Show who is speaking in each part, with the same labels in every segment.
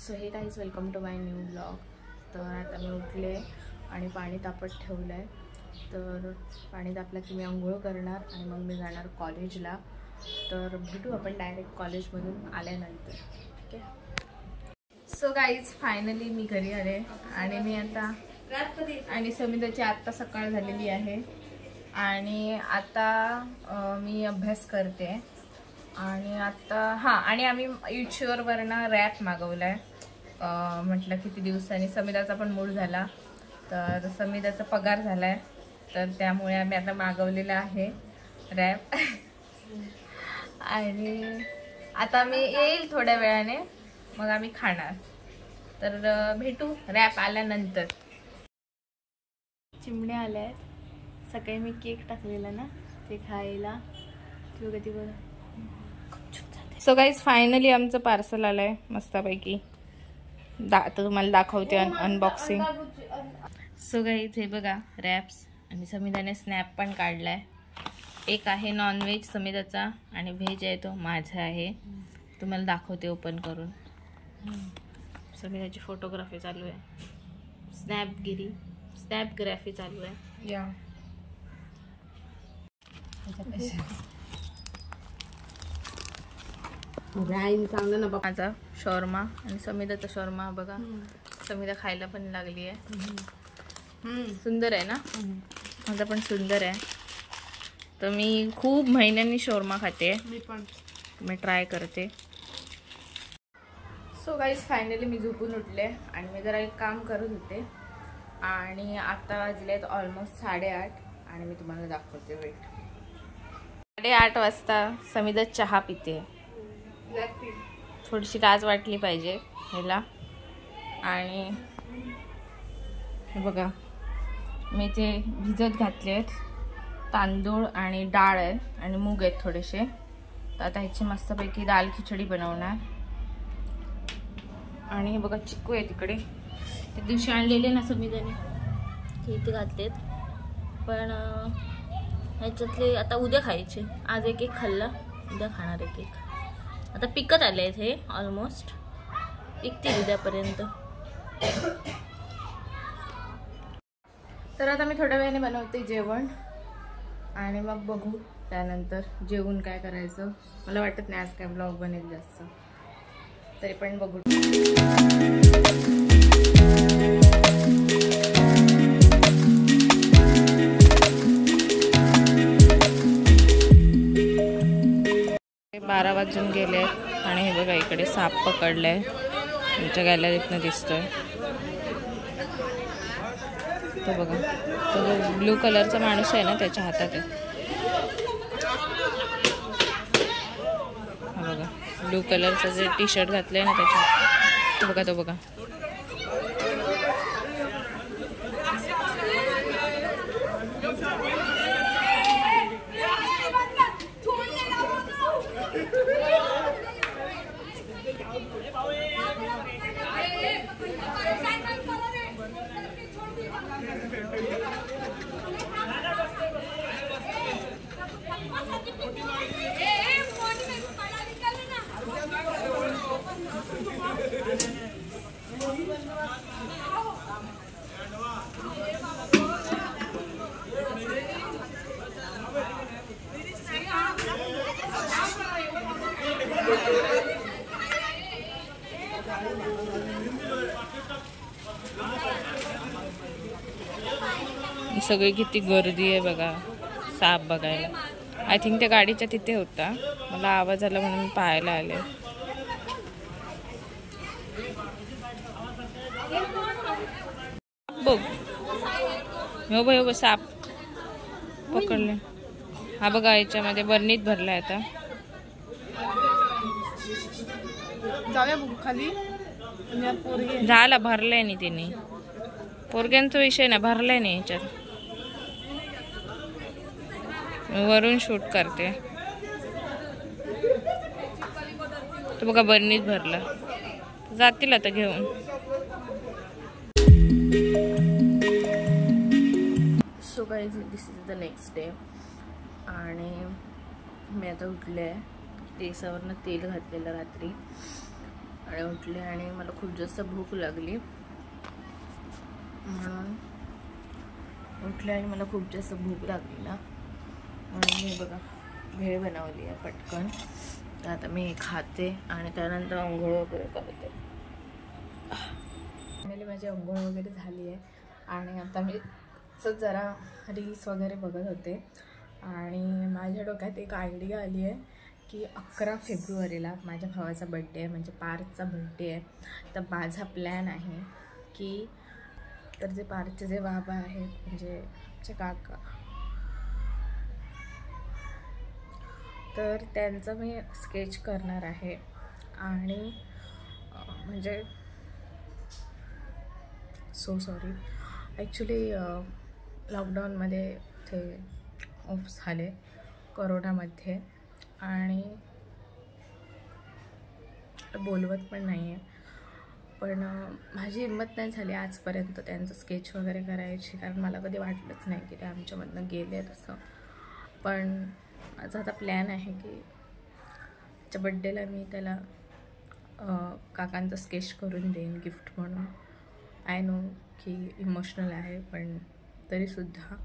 Speaker 1: So hey guys welcome to my new blog. तर आता मी उठले आणि पाणी तापत ठेवलं आहे। तर पाणी तापलं की मी आंघोळ करणार आणि मग मी जाणार कॉलेजला। तर भेटू आपण डायरेक्ट कॉलेजमधून आल्यानंतर, ठीक आहे। सो गाईज फायनली मी घरी आले आणि मी आता आणि समिताची आत्ता सकाळ झालेली आहे आणि आता मी अभ्यास करते। आणि आता आणि आम्ही युट्यूबवरनं रॅप मागवलाय। म्हटलं किती दिवसांनी समिताचा पण मूड झाला, तर समिताचा पगार झालाय, तर त्यामुळे आम्ही आता मागवलेला आहे रॅप। आणि आता मी येईल थोड्या वेळाने, मग आम्ही खाणार। तर भेटू रॅप आल्यानंतर। चिमण्या आल्या आहेत, सकाळी मी केक टाकलेला ना ते खायला, तू कधी बघा। सो गाईज फायनली आमचं पार्सल आलंय मस्तपैकी। आता तुम्हाला दाखवते अनबॉक्सिंग। सो गाईज हे बघा रॅप्स, आणि समिताने स्नॅप पण काढलाय। एक आहे नॉनव्हेज समिताचा आणि व्हेज आहे तो माझा आहे। तुम्हाला दाखवते ओपन करून। समिताची फोटोग्राफी चालू आहे, स्नॅपग्राफी चालू आहे या। माझा शॉर्मा आणि समिताचा शॉर्मा बघा। समिता खायला पण लागली आहे। सुंदर आहे ना, माझा पण सुंदर आहे। तर मी खूप महिन्यांनी शॉर्मा खाते, मी ट्राय करते। सो गाईज फायनली मी झोपून उठले आणि मी जरा एक काम करत होते आणि आता वाजलेत ऑलमोस्ट 8:30 आणि मी तुम्हाला दाखवते। वेट 8:30 वाजता समिता चहा पिते, थोडीशी लाज वाटली पाहिजे ह्याला। आणि हे बघा मी ते भिजत घातले आहेत, तांदूळ आणि डाळ आहे आणि मूग आहेत थोडेसे। तर आता ह्याची मस्तपैकी दाल खिचडी बनवणार। आणि हे बघा चिक्कू आहे तिकडे, त्या दिवशी आणलेले ना समिताने, ते इथे घातलेत, पण ह्याच्यातले आता उद्या खायचे। आज एक खाल्ला, उद्या खाणार एक। आता पिकत आले आहेत हे, ऑलमोस्ट पिकतील उद्यापर्यंत। तर आता मी थोड्या वेळाने बनवते जेवण आणि मग बघू त्यानंतर जेवून काय करायचं। मला वाटत नाही आज काय ब्लॉग बनेल जास्त, तरी पण बघू। बारा वाजून गेले आणि हे बघा इकडे साप पकडलाय, तुमच्या गॅलरीतनं दिसतोय तो बघा। तो ब्लू कलरचा माणूस आहे ना, त्याच्या हातात आहे हा बघा, ब्लू कलरचा जे टी शर्ट घातलंय ना त्याच्या, तो बघा तो बघा। सगळी किती गर्दी आहे बघा साप बघायला। आय थिंक त्या गाडीच्या तिथे होता, मला आवाज आला म्हणून पाहायला आले। बघ हो साप पकडले हा बघा, याच्यामध्ये बर्नीत भरलाय। आता जाऊया बघू खाली, झाला भरलाय नाही तिने, पोरग्यांचा विषय ना भरलाय नाही याच्यात, वरून शूट करते। तो बघा बर्नीत भरला, जातील आता घेऊन। So guys this is the next day आणि मी आता उठले, केसावरनं तेल घातलेलं रात्री आणि उठले आणि मला खूप जास्त भूक लागली म्हणून उठले आणि मला खूप जास्त भूक लागली ना म्हणून मी बघा भेळ बनवली आहे पटकन. तर आता मी खाते आणि त्यानंतर अंघोळ वगैरे करते. फायनली माझी अंघोळ वगैरे झाली आहे आणि आता मी जरा रील्स वगैरे बघत होते आणि माझ्या डोक्यात एक आयडिया आली आहे की 11 फेब्रुवारीला माझ्या भावाचा बड्डे आहे, म्हणजे पार्थचा बड्डे आहे. तर माझा प्लॅन आहे की तर जे पार्थचे जे बाबा आहेत म्हणजे आमचे काका, तर त्यांचं मी स्केच करणार आहे आणि म्हणजे सो सॉरी ॲक्च्युली लॉकडाऊनमध्ये ते ऑफ झाले कोरोनामध्ये आणि बोलवत पण नाही आहे. पण माझी हिंमत नाही झाली आजपर्यंत त्यांचं स्केच वगैरे करायची, कारण मला कधी वाटलंच नाही की ते आमच्यामधनं गेले तसं. पण माझा आता प्लॅन आहे की त्याच्या बड्डेला मी त्याला काकांचं स्केच करून देईन गिफ्ट म्हणून. आय नो की इमोशनल आहे पण तरीसुद्धा.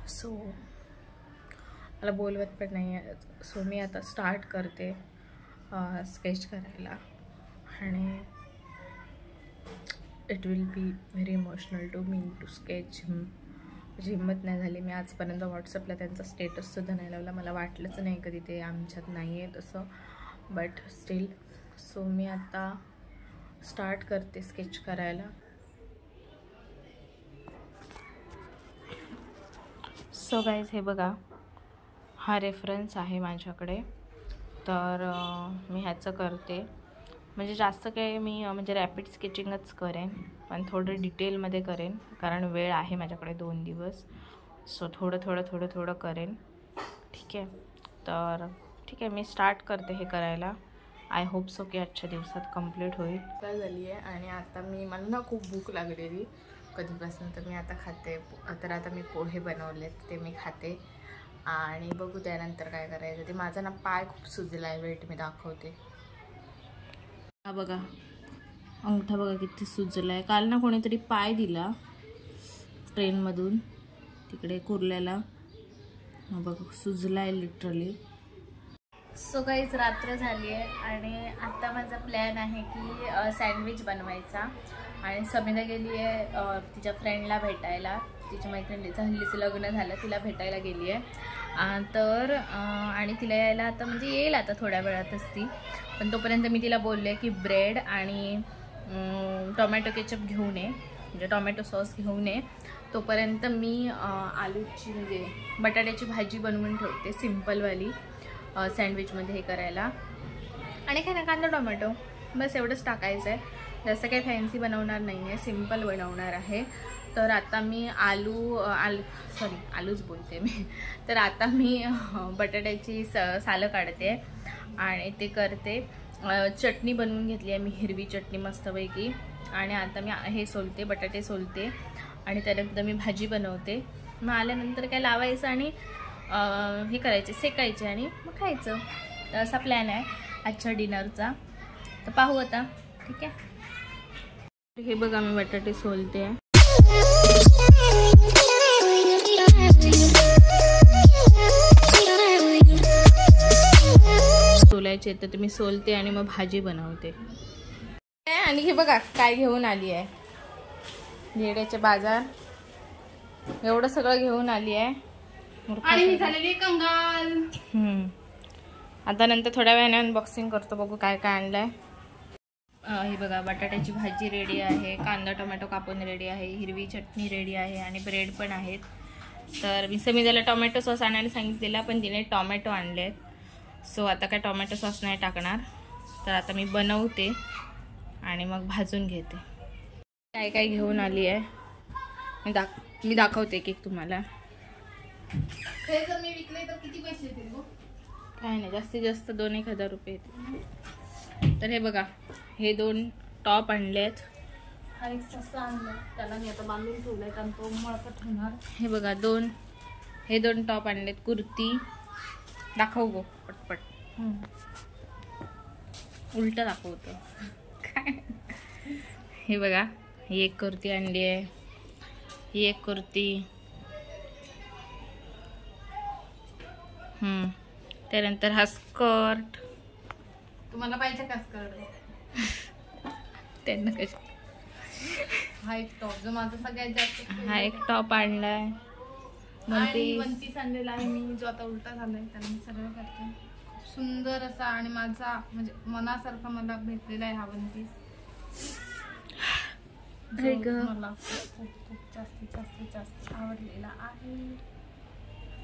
Speaker 1: सो मला बोलवत पण नाही आहे. सो मी आता स्टार्ट करते स्केच करायला आणि it will be very emotional to me to sketch him. माझी हिंमत नाही झाली. मी आजपर्यंत व्हॉट्सअपला त्यांचा स्टेटससुद्धा नाही लावला. मला वाटलंच नाही कधी ते आमच्यात नाही आहे तसं, बट स्टील. सो मी आता स्टार्ट करते स्केच करायला. सो गाईज हे बघा, हा रेफरन्स आहे माझ्याकडे. तर मी ह्याचं करते, म्हणजे जास्त काही मी म्हणजे रॅपिड स्केचिंगच करेन, पण थोडं डिटेलमध्ये करेन कारण वेळ आहे माझ्याकडे 2 दिवस. सो थोडं करेन. ठीक आहे, तर ठीक आहे मी स्टार्ट करते हे करायला. आय होप सो की आजच्या दिवसात कंप्लीट होईल. काय झाली आहे आणि आता मला ना खूप भूक लागलेली कधीपासून, तर मी आता खाते. तर आता मी पोहे बनवलेत ते मी खाते आणि बघू त्यानंतर काय करायचं ते. माझा ना पाय खूप सुजला आहे, वेट मी दाखवते. हा बघा अंगठा बघा किती सुजला आहे. काल ना कोणीतरी पाय दिला ट्रेनमधून तिकडे कुर्ल्याला, बघा सुजला आहे लिटरली. सो काहीच रात्र झाली आहे आणि आता माझा प्लॅन आहे की सँडविच बनवायचा. आणि समीना गेली आहे तिच्या फ्रेंडला भेटायला. तिच्या मैत्रिणीचं हल्लीचं लग्न झालं, तिला भेटायला गेली आहे. तर आणि तिला यायला आता म्हणजे येईल आता थोड्या वेळातच ती. पण तोपर्यंत मी तिला बोलले की ब्रेड आणि टोमॅटो केचप घेऊन ये, म्हणजे टोमॅटो सॉस घेऊन ये. तोपर्यंत मी आलूची म्हणजे बटाट्याची भाजी बनवून ठेवते सिम्पलवाली सँडविचमध्ये हे करायला. आणि काय ना कांदा टोमॅटो बस एवढंच टाकायचं आहे. जास्त काही फॅन्सी बनवणार नाही आहे, सिम्पल बनवणार आहे. तर आता मी आलूच बोलते मी. तर आता मी बटाट्याची सालं काढते आणि ते करते. चटणी बनवून घेतली आहे मी, हिरवी चटणी मस्तपैकी. आणि आता मी हे सोलते, बटाटे सोलते आणि त्यानंतर मी भाजी बनवते. मग आल्यानंतर काय लावायचं आणि हे करायचे, सेकायचे आणि मग खायचं. तर असा प्लॅन आहे आजच्या डिनरचा. तर पाहू आता, ठीक आहे. हे बघा मी बटाटे सोलते आहे. सोलायचे तर मी सोलते आणि मग भाजी बनवते. आणि हे बघा काय घेऊन आली आहे, भेड्याचे बाजार एवढं सगळं घेऊन आली आहे. आणि मी झालेली कंगाल. आता नंतर थोड्या वेळाने अनबॉक्सिंग करतो, बघू काय काय आणलंय. हे बघा बटाट्याची भाजी रेडी आहे, कांदा टोमॅटो कापून रेडी आहे, हिरवी चटणी रेडी आहे आणि ब्रेड पण आहेत. तर मी समीला टोमॅटो सॉस आणायला सांगितलेला पण तिने टोमॅटो आणलेत. सो आता काय टोमॅटो सॉस नाही टाकणार. तर आता मी बनवते आणि मग भाजून घेते. काय काय घेऊन आली आहे मी दाखवते की तुम्हाला.
Speaker 2: जर मी विकले तर किती पैसे येतील?
Speaker 1: काय नाही, जास्तीत जास्त 2-1 हजार रुपये येतील. तर हे बघा हे 2 टॉप आणलेत.
Speaker 2: हा एक सस्ता आणला, त्याला मी आता बांधून ठेवलंय कारण तो मळकट होणार.
Speaker 1: हे बघा हे 2 टॉप आणलेत, कुर्ती. दाखव गो पटपट. उलट दाखवतो काय. हे बघा, ही एक कुर्ती आणली आहे, ही एक कुर्ती, त्यानंतर हा स्कर्ट.
Speaker 2: तुम्हाला पाहिजे का स्कर्ट?
Speaker 1: त्यांना कशी.
Speaker 2: हा एक टॉप जो माझा सगळ्यात जास्त.
Speaker 1: हा एक टॉप आणलाय,
Speaker 2: आणि वनपीस आणलेला आहे मी, जो आता उलटा झालाय त्याला मी सरळ करते. सुंदर असा आणि माझा म्हणजे मनासारखा मला भेटलेला आहे हा वनपीस. मला खूप खूप जास्तीत जास्त आवडलेला आहे.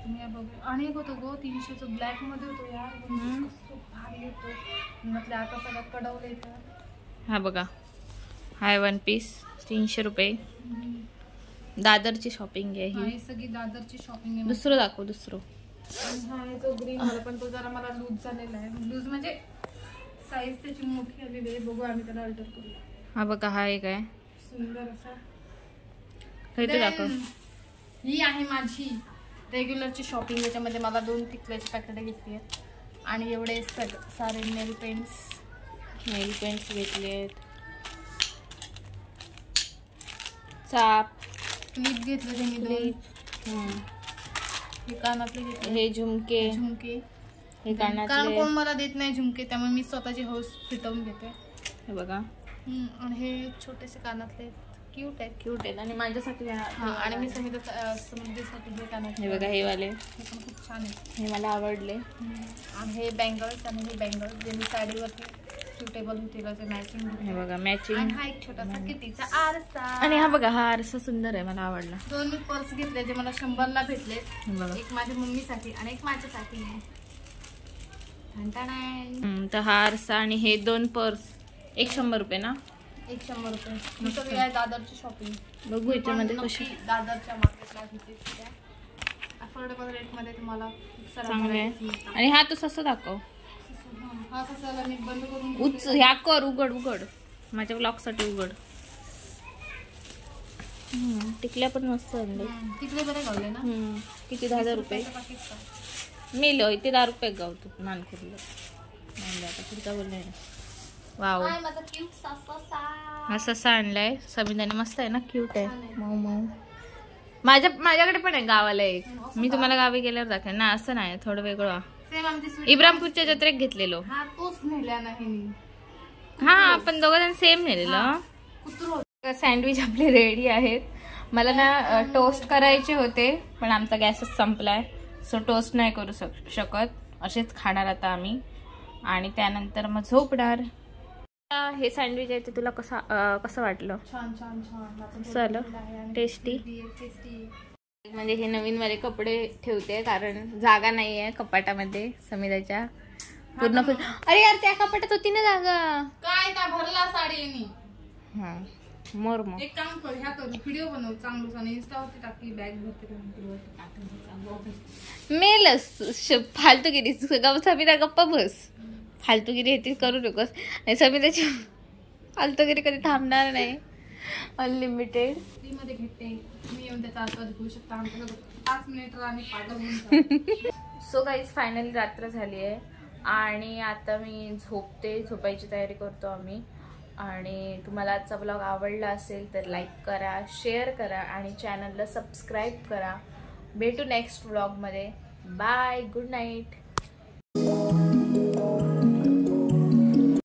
Speaker 2: तुम्ही बघू. आणि एक होतो गो 300 ब्लॅक मध्ये होतो यार, खूप भारी होतो. म्हटलं आता सगळं कडवलंय तर.
Speaker 1: हा बघा, हाय वन पीस 300 रुपये. दादरची शॉपिंग आहे ही
Speaker 2: सगळी दादरची शॉपिंग आहे.
Speaker 1: दुसरं दाखव, दुसरं.
Speaker 2: हा आहे जो ग्रीन वाला, पण तो जरा मला लूज झालेला आहे. लूज म्हणजे साईज त्याची मोठी आलेली आहे. बघू आम्ही त्याला अल्टर करूया.
Speaker 1: हा बघा, हा एक आहे
Speaker 2: सुंदर असा.
Speaker 1: काहीतरी दाखव.
Speaker 2: ही आहे माझी रेग्युलरची शॉपिंग. याच्यामध्ये मला 2 टिकल्याची पॅकेट घेतली आहेत आणि एवढे सारे नेल पेंट्स
Speaker 1: घेतले आहेत. चाप,
Speaker 2: क्लिप घेतले ते मी 2. हे कानातले घेतले,
Speaker 1: हे झुमके, हे कानातले.
Speaker 2: कारण कोण मला देत नाही झुमके, त्यामुळे मी स्वतःची हौस फिटवून घेते.
Speaker 1: हे बघा,
Speaker 2: आणि हे छोटेसे कानातले क्यूट आहेत
Speaker 1: आणि माझ्यासाठी
Speaker 2: आणि मी समृद्धीसाठी हे कानातले.
Speaker 1: हे बघा, हे वाले
Speaker 2: हे पण खूप छान आहेत,
Speaker 1: हे मला आवडले.
Speaker 2: आणि हे बँगल्स, आणि हे बँगल्स जे मी साडीवरती सुटेबल होतील असे मॅचिंग.
Speaker 1: हे बघा, मॅचिंग.
Speaker 2: हा एक छोटासा कितीचा आरसा.
Speaker 1: आणि हा बघा, हा आरसा सुंदर आहे, मला आवडला.
Speaker 2: 2 मी पर्स घेतले जे मला 100ला भेटले. एक माझ्या मम्मीसाठी आणि एक माझ्यासाठी.
Speaker 1: तर हा आरसा आणि हे 2 पर्स, एक 100 रुपये ना.
Speaker 2: एक 100 रुपये. सगळी आहे दादरची शॉपिंग.
Speaker 1: बघू याच्यामध्ये कशी.
Speaker 2: दादरच्या मार्केटला घेते, अफोर्डेबल रेटमध्ये तुम्हाला
Speaker 1: चांगले आहे. आणि हा तो ससा दाखव.
Speaker 2: हा कसाला मी बंद करून
Speaker 1: ह्या कर, उघड माझ्या ब्लॉग साठी उघड. टिकल्या पण मस्त आणले.
Speaker 2: तिकडे बरे गावले ना.
Speaker 1: किती 10,000 रुपये मिलो. इथे 10 रुपये गावतो नानकुरला. आता पुढचा बोललाय ना. वाव, हा ससा आणलाय समिधाने. मस्त आहे ना, क्यूट आहे, मऊ मऊ. माझ्याकडे पण आहे गावाला एक. मी तुम्हाला गावी गेल्यावर दाखवेन ना. असं नाही, थोडं वेगळं. इब्रामपूरच्या जत्रेत घेतलेलो. हा, आपण दोघं सेम नेलेलं. सँडविच आपले रेडी आहेत. मला ना टोस्ट करायचे होते, पण आमचा गॅसच संपलाय, सो टोस्ट नाही करू शकत. असेच खाणार आता आम्ही, आणि त्यानंतर मग झोपणार. हे सँडविच आहे ते तुला कसं वाटलं?
Speaker 2: छान छान छान
Speaker 1: चल, टेस्टी. म्हणजे हे नवीन वाले कपडे ठेवते, कारण जागा नाहीये कपाटामध्ये समिधाच्या. पूर्ण फुल. अरे यार, त्या कपाटात होती ना जागा.
Speaker 2: काय का भरला साडी.
Speaker 1: हा, मोर मग
Speaker 2: एक काम कर, ह्या कर व्हिडिओ बनव चांगलं आणि इंस्टावरती टाकी. बॅग भरते
Speaker 1: मेलच फालतूगिरी. समिधा गप्पा बस. फालतूगिरी हे करू नकोस. आणि समिधाची फालतूगिरी कधी थांबणार नाही. अनलिमिटेड
Speaker 2: मध्ये भेटते. तुम्ही येऊन त्याचा आस्वाद घेऊ शकता. आमच्याकडे 5 मिनिट आणि पाठवून.
Speaker 1: सो गाईज, फायनली रात्र झाली आहे आणि आता मी झोपायची तयारी करतो आम्ही. आणि तुम्हाला आजचा ब्लॉग आवडला असेल तर लाईक करा, शेअर करा आणि चॅनलला सबस्क्राईब करा. भेटू नेक्स्ट ब्लॉगमध्ये. Bye, good night.